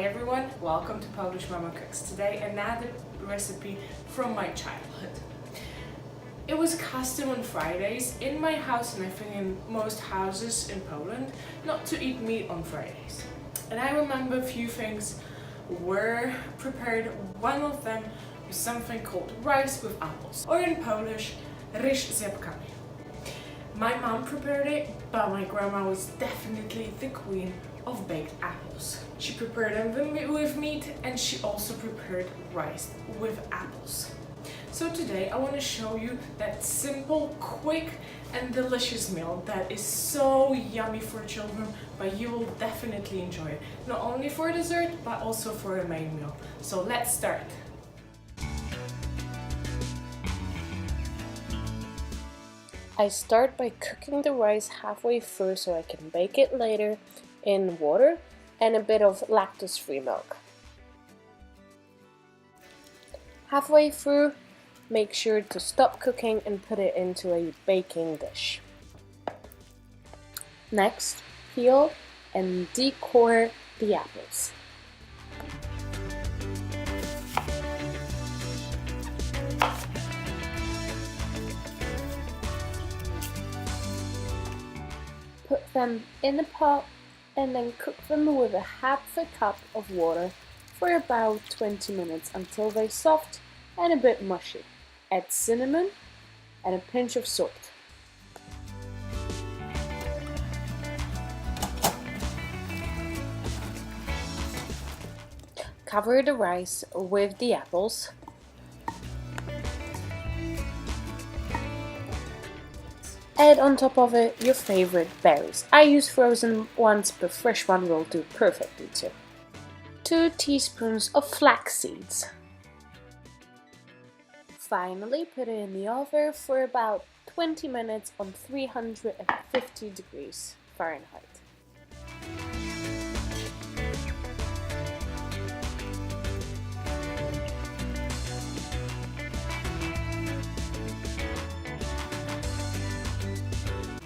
Hi everyone, welcome to Polish Mama Cooks. Today another recipe from my childhood. It was custom on Fridays in my house, and I think in most houses in Poland, not to eat meat on Fridays. And I remember a few things were prepared. One of them was something called rice with apples, or in Polish, ryż z jabłkami. My mom prepared it, but my grandma was definitely the queen of baked apples. She prepared them with meat, and she also prepared rice with apples. So today I want to show you that simple, quick and delicious meal that is so yummy for children, but you will definitely enjoy it. Not only for dessert, but also for a main meal. So let's start. I start by cooking the rice halfway through so I can bake it later in water and a bit of lactose-free milk. Halfway through, make sure to stop cooking and put it into a baking dish. Next, peel and decore the apples. Put them in a pot and then cook them with a half a cup of water for about 20 minutes until they're soft and a bit mushy. Add cinnamon and a pinch of salt. Cover the rice with the apples. Add on top of it your favorite berries. I use frozen ones, but fresh one will do perfectly too. 2 teaspoons of flax seeds. Finally, put it in the oven for about 20 minutes on 350 degrees Fahrenheit.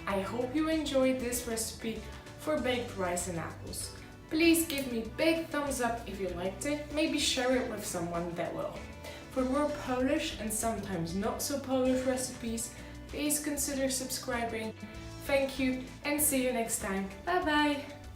I hope you enjoyed this recipe for baked rice and apples. Please give me a big thumbs up if you liked it. Maybe share it with someone that will. For more Polish and sometimes not so Polish recipes, please consider subscribing. Thank you and see you next time. Bye bye!